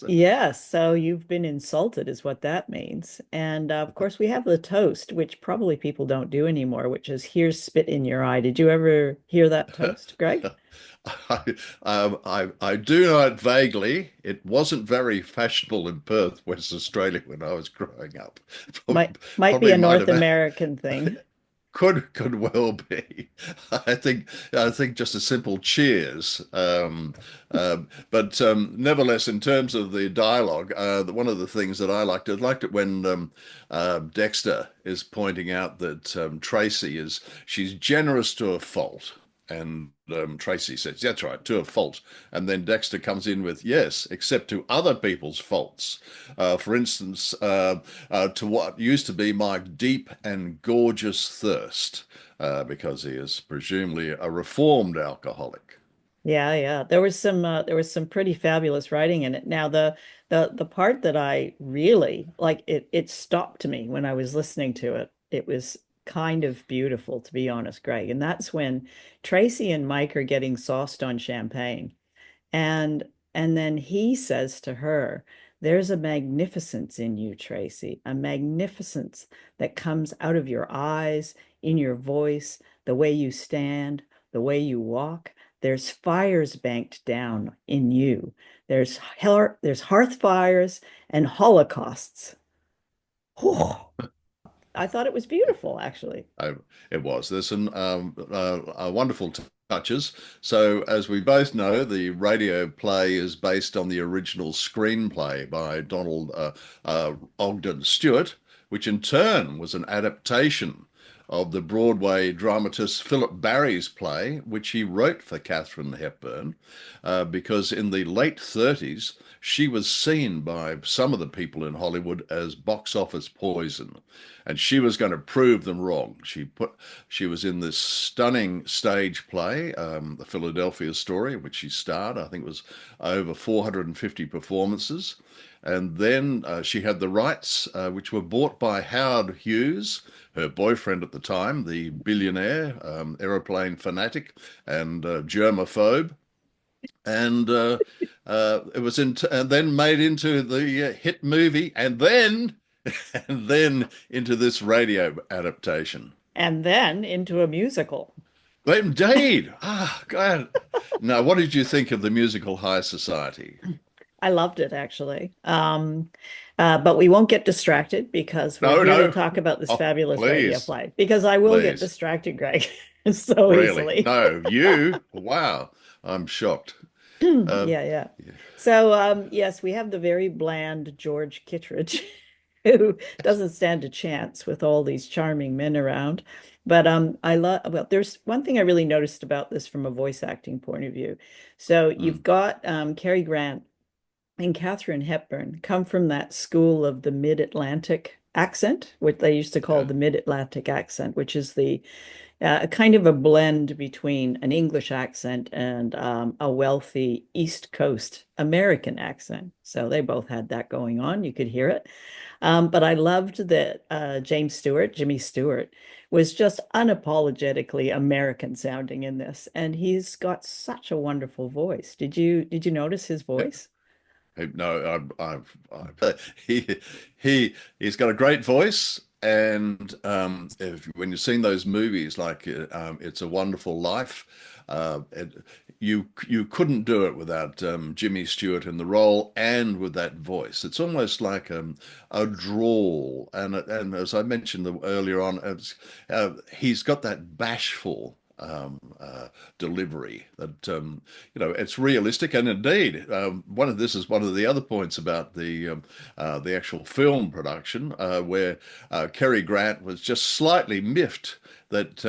Speaker 1: yes, so you've been insulted is what that means. And of course, we have the toast, which probably people don't do anymore, which is, here's spit in your eye. Did you ever hear that toast, Greg?
Speaker 2: I do know it vaguely. It wasn't very fashionable in Perth, West Australia, when I was growing up.
Speaker 1: Might be a North American thing.
Speaker 2: Could well be. I think just a simple cheers. But nevertheless, in terms of the dialogue, one of the things that I liked it when Dexter is pointing out that Tracy she's generous to a fault, and Tracy says, that's right, to a fault. And then Dexter comes in with, yes, except to other people's faults. For instance, to what used to be my deep and gorgeous thirst, because he is presumably a reformed alcoholic.
Speaker 1: Yeah, yeah. There was some pretty fabulous writing in it. Now the part that I really like, it stopped me when I was listening to it. It was kind of beautiful, to be honest, Greg. And that's when Tracy and Mike are getting sauced on champagne. And and then he says to her, there's a magnificence in you, Tracy, a magnificence that comes out of your eyes, in your voice, the way you stand, the way you walk. There's fires banked down in you. There's hearth fires and holocausts. I thought it was beautiful, actually.
Speaker 2: I, it was. There's some wonderful touches. So, as we both know, the radio play is based on the original screenplay by Donald Ogden Stewart, which in turn was an adaptation of the Broadway dramatist Philip Barry's play, which he wrote for Katharine Hepburn, because in the late 30s, she was seen by some of the people in Hollywood as box office poison, and she was going to prove them wrong. She was in this stunning stage play, The Philadelphia Story, in which she starred. I think it was over 450 performances. And then she had the rights, which were bought by Howard Hughes, her boyfriend at the time, the billionaire, aeroplane fanatic, and germaphobe. And it was and then made into the hit movie, and then and then into this radio adaptation.
Speaker 1: And then into a musical.
Speaker 2: Indeed. Ah, God. Now, what did you think of the musical High Society?
Speaker 1: I loved it actually. But we won't get distracted because we're
Speaker 2: No,
Speaker 1: here to
Speaker 2: no.
Speaker 1: talk about this
Speaker 2: Oh,
Speaker 1: fabulous radio
Speaker 2: please,
Speaker 1: play. Because I will get
Speaker 2: please.
Speaker 1: distracted, Greg, so
Speaker 2: Really?
Speaker 1: easily.
Speaker 2: No, you? Wow. I'm shocked. Um,
Speaker 1: Yeah, yeah. So, yes, we have the very bland George Kittredge, who doesn't stand a chance with all these charming men around. But I love, well, there's one thing I really noticed about this from a voice acting point of view. So you've
Speaker 2: mm,
Speaker 1: got Cary Grant and Katharine Hepburn come from that school of the mid-Atlantic accent, what they used to call
Speaker 2: yeah.
Speaker 1: the mid-Atlantic accent, which is the kind of a blend between an English accent and a wealthy East Coast American accent. So they both had that going on. You could hear it. But I loved that Jimmy Stewart, was just unapologetically American sounding in this, and he's got such a wonderful voice. Did you notice his voice?
Speaker 2: No, he's got a great voice, and when you've seen those movies like It's a Wonderful Life, you couldn't do it without Jimmy Stewart in the role and with that voice. It's almost like a drawl, and as I mentioned earlier on, he's got that bashful delivery that it's realistic, and indeed this is one of the other points about the actual film production, where Cary Grant was just slightly miffed that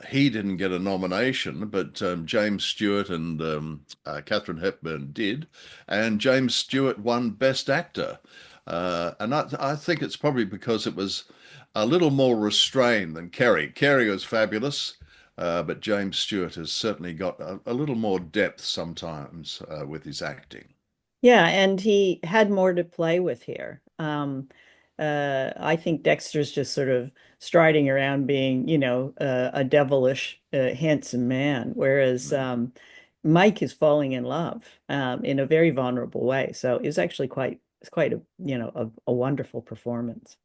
Speaker 2: he didn't get a nomination, but James Stewart and Katharine Hepburn did, and James Stewart won Best Actor. And I think it's probably because it was a little more restrained than Cary. Cary was fabulous, but James Stewart has certainly got a little more depth sometimes with his acting.
Speaker 1: Yeah, and he had more to play with here. I think Dexter's just sort of striding around being, a devilish, handsome man, whereas
Speaker 2: Mm.
Speaker 1: Mike is falling in love in a very vulnerable way. So it's quite a wonderful performance.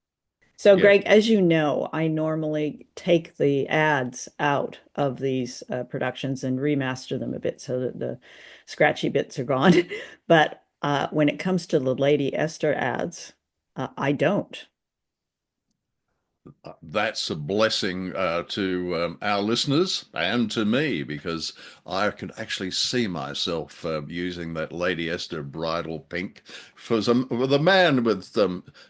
Speaker 1: So,
Speaker 2: Yeah,
Speaker 1: Greg, as you know, I normally take the ads out of these productions and remaster them a bit so that the scratchy bits are gone. But when it comes to the Lady Esther ads, I don't.
Speaker 2: That's a blessing to our listeners and to me because I can actually see myself using that Lady Ester bridal pink for with a man with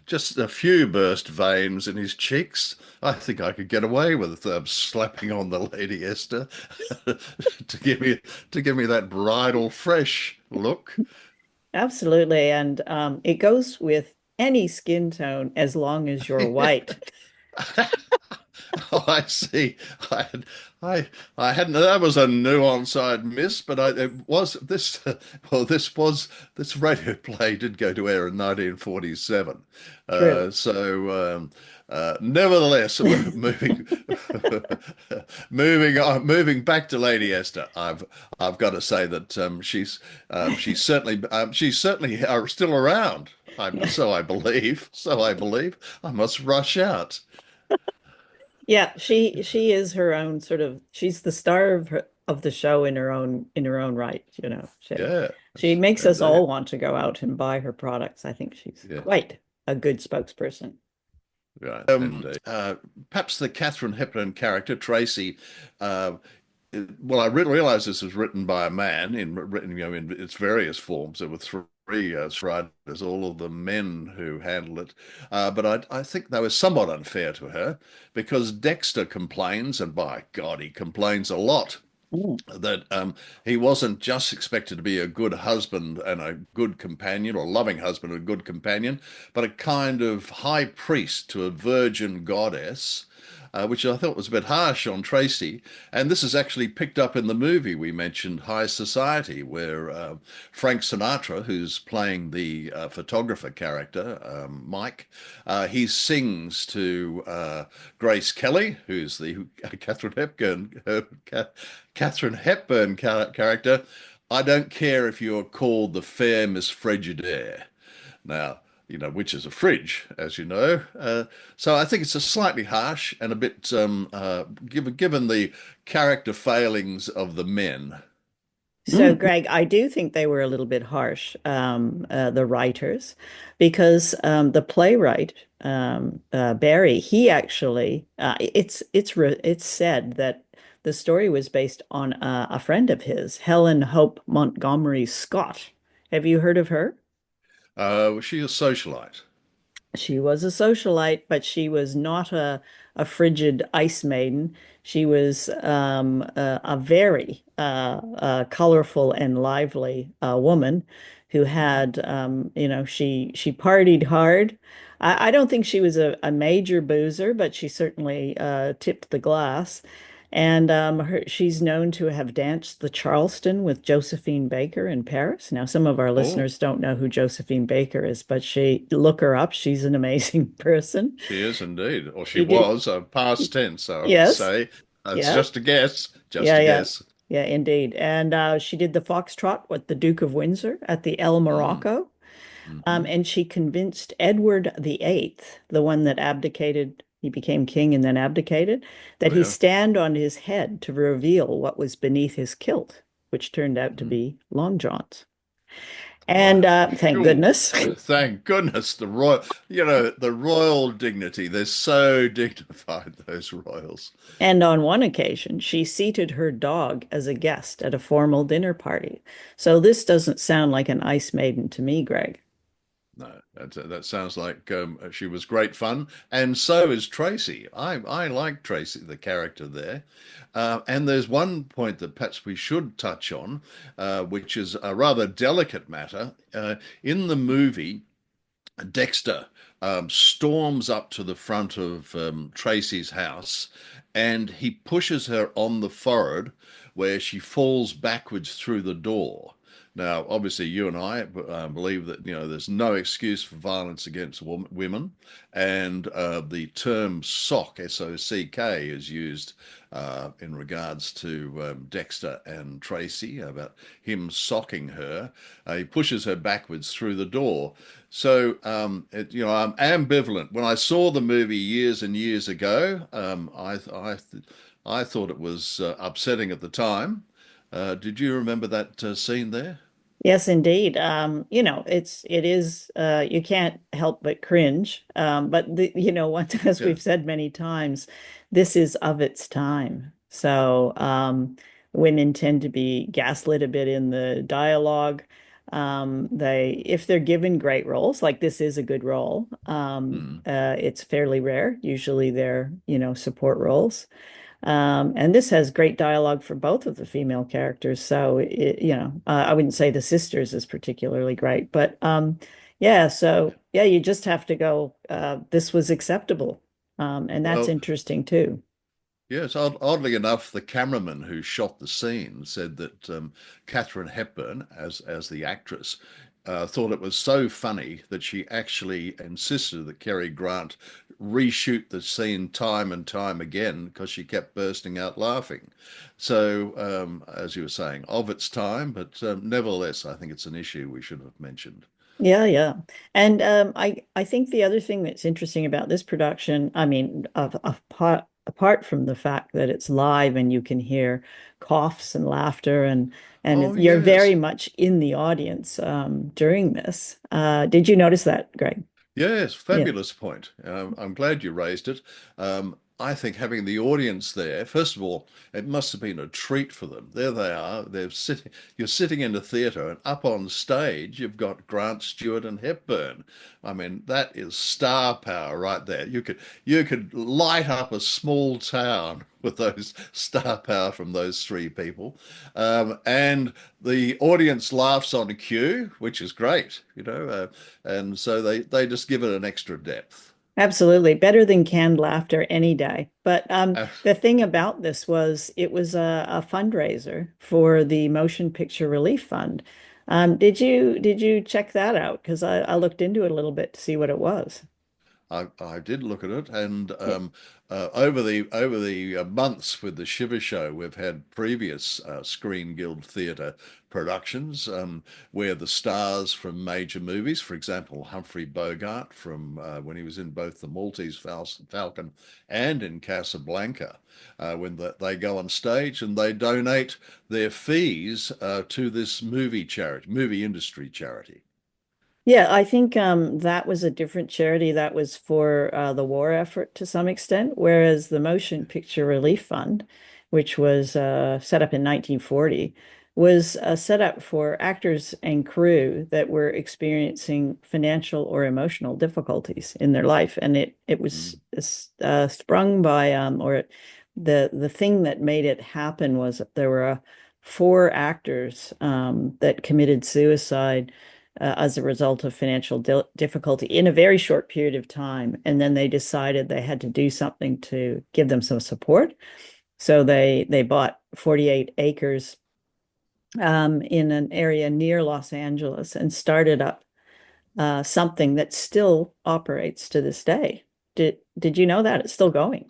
Speaker 2: just a few burst veins in his cheeks. I think I could get away with slapping on the Lady Ester to give me that bridal fresh look.
Speaker 1: Absolutely. And it goes with any skin tone as long as you're white.
Speaker 2: Oh, I see. I, had- I, I hadn't. That was a nuance I'd missed, but it was this. Well, this radio play did go to air in 1947.
Speaker 1: True.
Speaker 2: Nevertheless, moving, moving back to Lady Esther. I've got to say that she's certainly still around. So I believe. So I believe. I must rush out.
Speaker 1: Yeah, she is her own sort of she's the star of of the show in her own right, you know.
Speaker 2: Yeah,
Speaker 1: She makes us
Speaker 2: indeed.
Speaker 1: all want to go out and buy her products. I think she's
Speaker 2: Yeah,
Speaker 1: quite a good spokesperson.
Speaker 2: right. Indeed. Perhaps the Katharine Hepburn character, Tracy. Uh, well, I realize this was written by a man written, in its various forms. There were three writers, all of them men who handled it. But I think they were somewhat unfair to her because Dexter complains, and by God, he complains a lot
Speaker 1: Mm.
Speaker 2: that he wasn't just expected to be a good husband and a good companion, or loving husband and a good companion, but a kind of high priest to a virgin goddess, which I thought was a bit harsh on Tracy. And this is actually picked up in the movie we mentioned, High Society, where Frank Sinatra, who's playing the photographer character, Mike, he sings to Grace Kelly, who's the Katharine Hepburn character. I don't care if you're called the fair Miss Frigidaire. Now, which is a fridge, as you know. So I think it's a slightly harsh and a bit, given the character failings of the men.
Speaker 1: So, Greg, I do think they were a little bit harsh, the writers, because the playwright Barry, he actually, it's said that the story was based on a friend of his, Helen Hope Montgomery Scott. Have you heard of her?
Speaker 2: Was she a socialite?
Speaker 1: She was a socialite, but she was not a frigid ice maiden. She was a very colorful and lively woman who had, she partied hard. I don't think she was a major boozer, but she certainly tipped the glass. And she's known to have danced the Charleston with Josephine Baker in Paris. Now, some of our
Speaker 2: Oh,
Speaker 1: listeners don't know who Josephine Baker is, but look her up. She's an amazing person.
Speaker 2: she is indeed, or she
Speaker 1: She did,
Speaker 2: was, past tense, I would
Speaker 1: yes,
Speaker 2: say. That's
Speaker 1: yeah,
Speaker 2: just a guess, just
Speaker 1: yeah,
Speaker 2: a
Speaker 1: yeah,
Speaker 2: guess.
Speaker 1: yeah, indeed. And she did the Foxtrot with the Duke of Windsor at the El
Speaker 2: Mm,
Speaker 1: Morocco.
Speaker 2: hmm.
Speaker 1: And she convinced Edward the Eighth, the one that abdicated, he became king and then abdicated, that
Speaker 2: Oh,
Speaker 1: he
Speaker 2: yeah.
Speaker 1: stand on his head to reveal what was beneath his kilt, which turned out to
Speaker 2: Mhm.
Speaker 1: be long johns. And
Speaker 2: Wow.
Speaker 1: thank
Speaker 2: Sure.
Speaker 1: goodness.
Speaker 2: Thank goodness the royal dignity. They're so dignified, those royals.
Speaker 1: And on one occasion, she seated her dog as a guest at a formal dinner party. So this doesn't sound like an ice maiden to me, Greg.
Speaker 2: No, that sounds like she was great fun, and so is Tracy. I like Tracy, the character there. And there's one point that perhaps we should touch on, which is a rather delicate matter. In the movie, Dexter storms up to the front of Tracy's house and he pushes her on the forehead where she falls backwards through the door. Now, obviously, you and I believe that there's no excuse for violence against women, and the term "sock" (SOCK) is used in regards to Dexter and Tracy about him socking her. He pushes her backwards through the door. So, I'm ambivalent. When I saw the movie years and years ago, I thought it was upsetting at the time. Did you remember that scene there?
Speaker 1: Yes, indeed. It is you can't help but cringe. Once as
Speaker 2: Yeah.
Speaker 1: we've said many times, this is of its time. So women tend to be gaslit a bit in the dialogue. If they're given great roles, like this is a good role,
Speaker 2: Mm.
Speaker 1: it's fairly rare. Usually they're, support roles. And this has great dialogue for both of the female characters. So, I wouldn't say the sisters is particularly great, but yeah, so yeah, you just have to go, this was acceptable. And that's
Speaker 2: Well,
Speaker 1: interesting too.
Speaker 2: yes, oddly enough, the cameraman who shot the scene said that Katharine Hepburn, as the actress, thought it was so funny that she actually insisted that Cary Grant reshoot the scene time and time again because she kept bursting out laughing. So, as you were saying, of its time, but nevertheless, I think it's an issue we should have mentioned.
Speaker 1: Yeah, yeah. And I think the other thing that's interesting about this production, I mean, apart from the fact that it's live and you can hear coughs and laughter
Speaker 2: Oh,
Speaker 1: and you're very
Speaker 2: yes.
Speaker 1: much in the audience during this. Did you notice that, Greg?
Speaker 2: Yes,
Speaker 1: Yeah.
Speaker 2: fabulous point. I'm glad you raised it. I think having the audience there, first of all, it must have been a treat for them. There they are. You're sitting in a theatre, and up on stage, you've got Grant, Stewart, and Hepburn. I mean, that is star power right there. You could light up a small town with those star power from those three people, and the audience laughs on cue, which is great, and so they just give it an extra depth.
Speaker 1: Absolutely. Better than canned laughter any day. But
Speaker 2: Uh,
Speaker 1: the thing about this was it was a fundraiser for the Motion Picture Relief Fund. Did you check that out? Because I looked into it a little bit to see what it was.
Speaker 2: I did look at it, and
Speaker 1: Yeah.
Speaker 2: over the months with the Shiver Show, we've had previous Screen Guild Theatre productions where the stars from major movies, for example, Humphrey Bogart from when he was in both The Maltese Falcon and in Casablanca, they go on stage and they donate their fees to this movie industry charity.
Speaker 1: Yeah, I think that was a different charity that was for the war effort to some extent, whereas the Motion Picture Relief Fund, which was set up in 1940, was set up for actors and crew that were experiencing financial or emotional difficulties in their life, and it was
Speaker 2: Mm.
Speaker 1: sprung by the thing that made it happen was that there were four actors that committed suicide as a result of financial difficulty in a very short period of time. And then they decided they had to do something to give them some support. So they bought 48 acres in an area near Los Angeles and started up something that still operates to this day. Did you know that it's still going?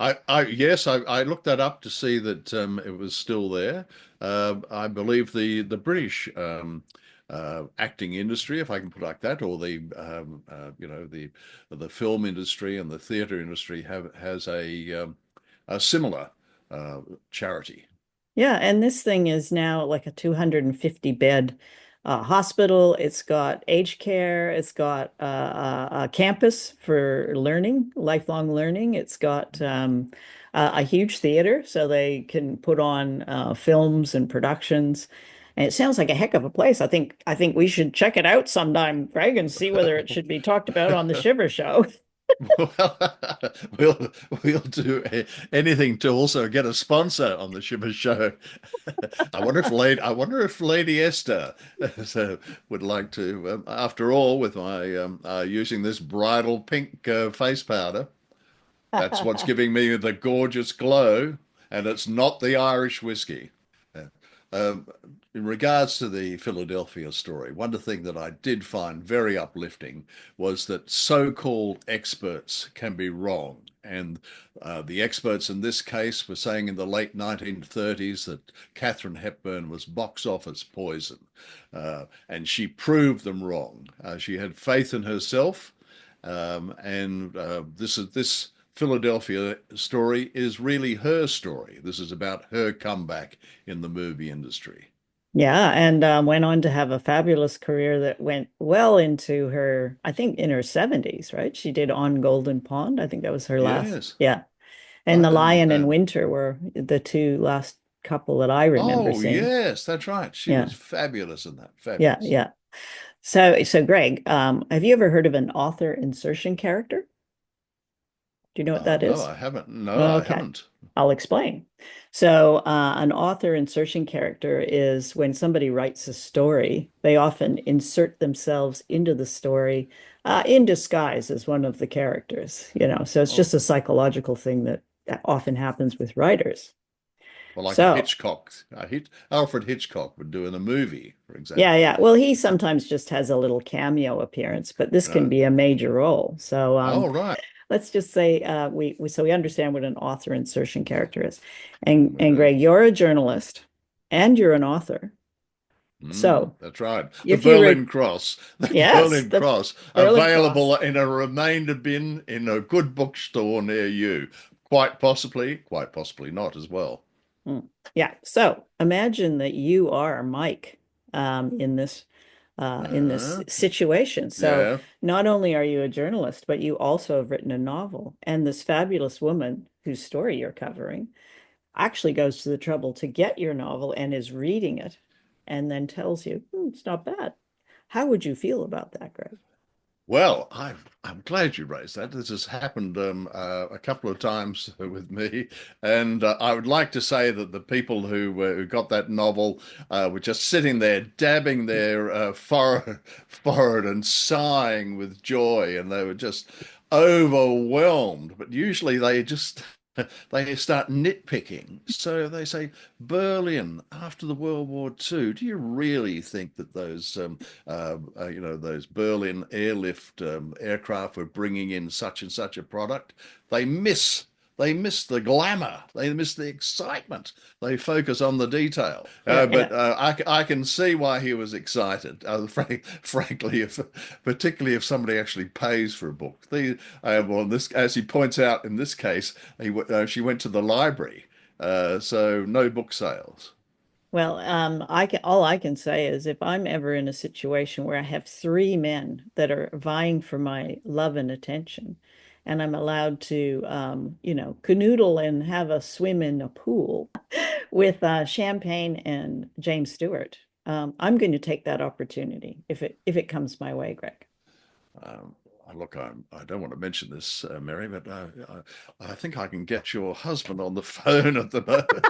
Speaker 2: Yes, I looked that up to see that it was still there. I believe the British acting industry, if I can put it like that, or the film industry and the theatre industry has a similar charity.
Speaker 1: Yeah, and this thing is now like a 250 bed hospital. It's got aged care. It's got a campus for learning, lifelong learning. It's got a huge theater so they can put on films and productions. And it sounds like a heck of a place. I think we should check it out sometime, Greg, and see whether it should be talked about on the Shiver Show.
Speaker 2: Well, we'll we'll do anything to also get a sponsor on the Shiver Show. I wonder if Lady Esther would like to. After all, with my using this bridal pink face powder, that's what's giving me the gorgeous glow, and it's not the Irish whiskey. Uh, Um, in regards to the Philadelphia story, one thing that I did find very uplifting was that so-called experts can be wrong. And the experts in this case were saying in the late 1930s that Katharine Hepburn was box office poison. And she proved them wrong. She had faith in herself. And this Philadelphia story is really her story. This is about her comeback in the movie industry.
Speaker 1: Yeah, and went on to have a fabulous career that went well into her, I think, in her 70s, right? She did On Golden Pond. I think that was her last.
Speaker 2: Yes.
Speaker 1: Yeah. And The
Speaker 2: Right.
Speaker 1: Lion and Winter were the two last couple that I remember
Speaker 2: Oh,
Speaker 1: seeing.
Speaker 2: yes, that's right. She
Speaker 1: Yeah.
Speaker 2: was fabulous in that.
Speaker 1: Yeah.
Speaker 2: Fabulous.
Speaker 1: Yeah. So Greg, have you ever heard of an author insertion character? Do you know what that
Speaker 2: No,
Speaker 1: is?
Speaker 2: I haven't. No, I
Speaker 1: Okay,
Speaker 2: haven't.
Speaker 1: I'll explain. So, an author insertion character is when somebody writes a story, they often insert themselves into the story in disguise as one of the characters, you know. So it's
Speaker 2: Oh,
Speaker 1: just a psychological thing that often happens with writers.
Speaker 2: well, like a
Speaker 1: So,
Speaker 2: Hitchcock. Alfred Hitchcock would do in a movie, for
Speaker 1: yeah,
Speaker 2: example.
Speaker 1: yeah. Well, he sometimes just has a little cameo appearance, but this
Speaker 2: You
Speaker 1: can
Speaker 2: know.
Speaker 1: be a major role. So,
Speaker 2: Oh, right.
Speaker 1: let's just say we understand what an author insertion character is. And
Speaker 2: Okay.
Speaker 1: Greg, you're a journalist and you're an author. So
Speaker 2: That's right. The
Speaker 1: if you were,
Speaker 2: Berlin Cross. The
Speaker 1: yes,
Speaker 2: Berlin
Speaker 1: the
Speaker 2: Cross.
Speaker 1: Berlin Cross.
Speaker 2: Available in a remainder bin in a good bookstore near you. Quite possibly not as well.
Speaker 1: Yeah. So imagine that you are Mike in this
Speaker 2: Uh,
Speaker 1: situation. So
Speaker 2: yeah.
Speaker 1: not only are you a journalist, but you also have written a novel. And this fabulous woman whose story you're covering actually goes to the trouble to get your novel and is reading it and then tells you, it's not bad. How would you feel about that, Greg?
Speaker 2: Well, I'm glad you raised that. This has happened a couple of times with me, and I would like to say that the people who got that novel were just sitting there dabbing their forehead and sighing with joy, and they were just overwhelmed. But usually they just they start nitpicking. So they say, Berlin after the World War II. Do you really think that those Berlin airlift aircraft were bringing in such and such a product? They miss. They miss the glamour. They miss the excitement. They focus on the detail.
Speaker 1: Yeah,
Speaker 2: But
Speaker 1: yeah.
Speaker 2: I can see why he was excited. Frankly, particularly if somebody actually pays for a book. As he points out in this case, she went to the library, so no book sales.
Speaker 1: Well, all I can say is if I'm ever in a situation where I have three men that are vying for my love and attention, and I'm allowed to, canoodle and have a swim in a pool with Champagne and James Stewart, I'm going to take that opportunity if it comes my way, Greg.
Speaker 2: Um, Look, I don't want to mention this, Mary, but I think I can get your husband on the phone at the moment.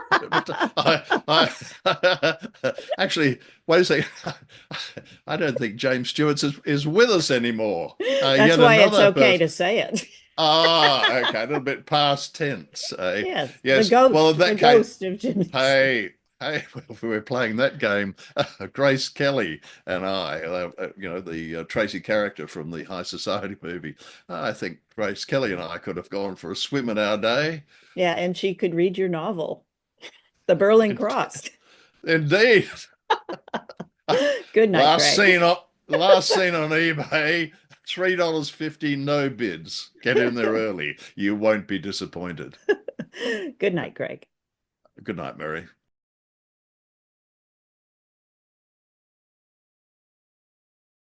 Speaker 2: But actually, wait a second. I don't think James Stewart is with us anymore.
Speaker 1: That's
Speaker 2: Yet
Speaker 1: why it's
Speaker 2: another
Speaker 1: okay
Speaker 2: person.
Speaker 1: to say it.
Speaker 2: Ah, okay, a little bit past tense.
Speaker 1: Yes, the
Speaker 2: Yes. Well,
Speaker 1: ghost,
Speaker 2: in
Speaker 1: the
Speaker 2: that case,
Speaker 1: ghost of Jimmy Stewart.
Speaker 2: hey, we're playing that game. Grace Kelly and I, the Tracy character from the High Society movie. I think Grace Kelly and I could have gone for a swim in our day.
Speaker 1: Yeah, and she could read your novel, The Berlin Cross.
Speaker 2: Indeed.
Speaker 1: Good night,
Speaker 2: Last
Speaker 1: Greg.
Speaker 2: seen on last seen on eBay, $3.50, no bids. Get in there early. You won't be disappointed.
Speaker 1: Good night, Greg.
Speaker 2: Good night, Mary.